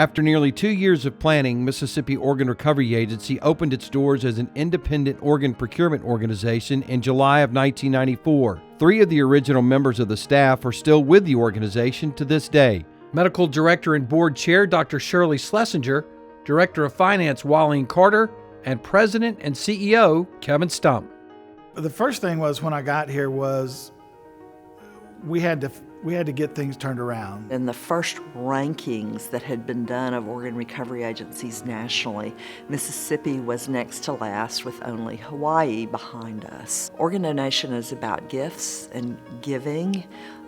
After nearly 2 years of planning, Mississippi Organ Recovery Agency opened its doors as an independent organ procurement organization in July of 1994. 3 of the original members of the staff are still with the organization to this day. Medical Director and Board Chair Dr. Shirley Schlesinger, Director of Finance Walleen Carter, and President and CEO Kevin Stump. The first thing was when I got here was we had to get things turned around. In the first rankings that had been done of organ recovery agencies nationally, Mississippi was next to last with only Hawaii behind us. Organ donation is about gifts and giving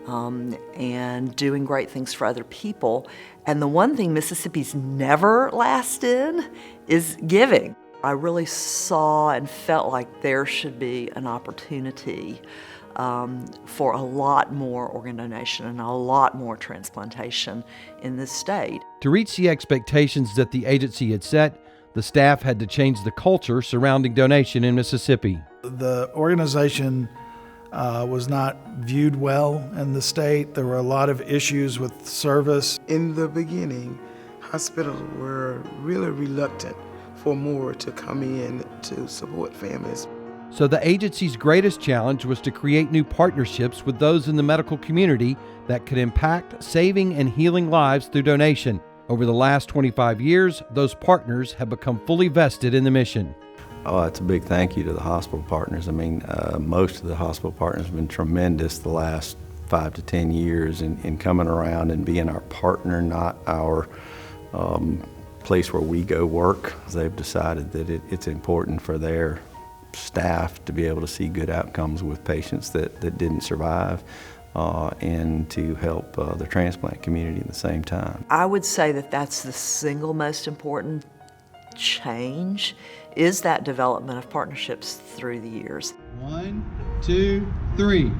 and doing great things for other people. And the one thing Mississippi's never last in is giving. I really saw and felt like there should be an opportunity for a lot more organ donation and a lot more transplantation in this state. To reach the expectations that the agency had set, the staff had to change the culture surrounding donation in Mississippi. The organization was not viewed well in the state. There were a lot of issues with service. In the beginning, hospitals were really reluctant for MORA to come in to support families. So the agency's greatest challenge was to create new partnerships with those in the medical community that could impact saving and healing lives through donation. Over the last 25 years, those partners have become fully vested in the mission. Oh, it's a big thank you to the hospital partners. I mean, most of the hospital partners have been tremendous the last 5 to 10 years in coming around and being our partner, not our place where we go work. They've decided that it's important for their staff to be able to see good outcomes with patients that didn't survive and to help the transplant community at the same time. I would say that that's the single most important change is that development of partnerships through the years. 1, 2, 3.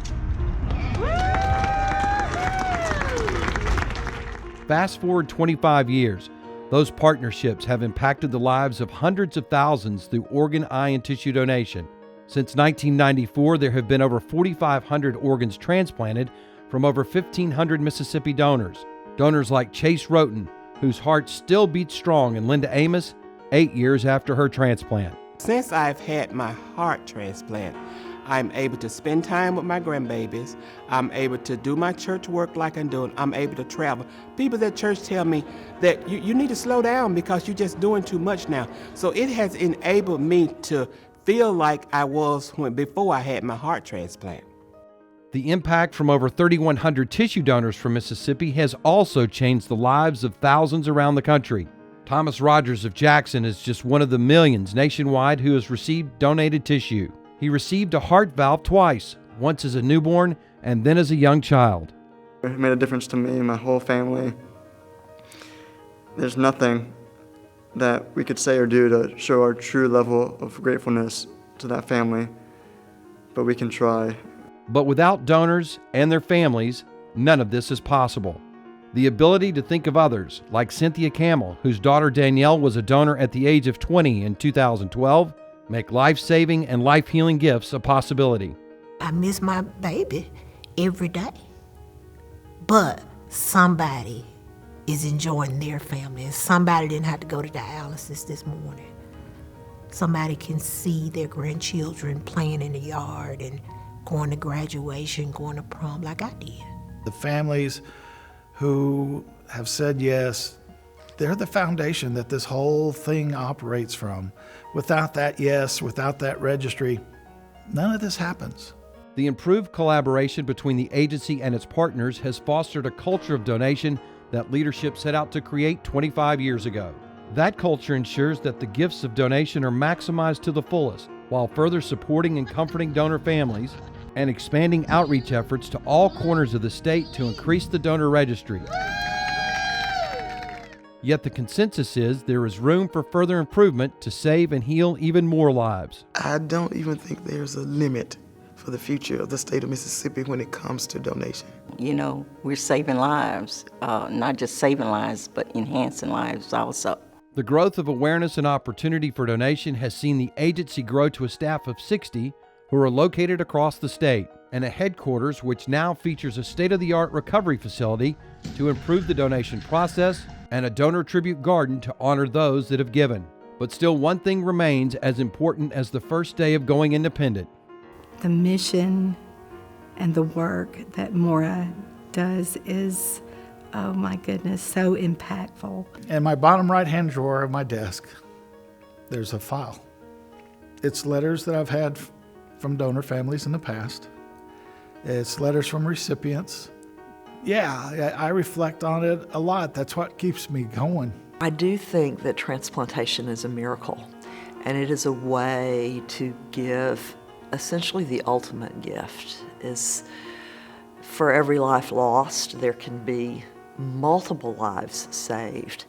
Fast forward 25 years. Those partnerships have impacted the lives of hundreds of thousands through organ, eye, and tissue donation. Since 1994, there have been over 4,500 organs transplanted from over 1,500 Mississippi donors. Donors like Chase Roten, whose heart still beats strong, and Linda Amos, 8 years after her transplant. Since I've had my heart transplant, I'm able to spend time with my grandbabies. I'm able to do my church work like I'm doing. I'm able to travel. People at church tell me that you need to slow down because you're just doing too much now. So it has enabled me to feel like I was before I had my heart transplant. The impact from over 3,100 tissue donors from Mississippi has also changed the lives of thousands around the country. Thomas Rogers of Jackson is just one of the millions nationwide who has received donated tissue. He received a heart valve twice, once as a newborn and then as a young child. It made a difference to me and my whole family. There's nothing that we could say or do to show our true level of gratefulness to that family, but we can try. But without donors and their families, none of this is possible. The ability to think of others, like Cynthia Camel, whose daughter Danielle was a donor at the age of 20 in 2012, make life-saving and life-healing gifts a possibility. I miss my baby every day, but somebody is enjoying their family. Somebody didn't have to go to dialysis this morning. Somebody can see their grandchildren playing in the yard and going to graduation, going to prom like I did. The families who have said yes, they're the foundation that this whole thing operates from. Without that yes, without that registry, none of this happens. The improved collaboration between the agency and its partners has fostered a culture of donation that leadership set out to create 25 years ago. That culture ensures that the gifts of donation are maximized to the fullest, while further supporting and comforting donor families and expanding outreach efforts to all corners of the state to increase the donor registry. Yet the consensus is there is room for further improvement to save and heal even more lives. I don't even think there's a limit for the future of the state of Mississippi when it comes to donation. You know, we're saving lives, not just saving lives, but enhancing lives also. The growth of awareness and opportunity for donation has seen the agency grow to a staff of 60 who are located across the state, and a headquarters which now features a state-of-the-art recovery facility to improve the donation process and a donor tribute garden to honor those that have given. But still, one thing remains as important as the first day of going independent. The mission and the work that MORA does is, oh my goodness, so impactful. In my bottom right-hand drawer of my desk, there's a file. It's letters that I've had from donor families in the past. It's letters from recipients. Yeah, I reflect on it a lot. That's what keeps me going. I do think that transplantation is a miracle, and it is a way to give essentially the ultimate gift. Is for every life lost, there can be multiple lives saved.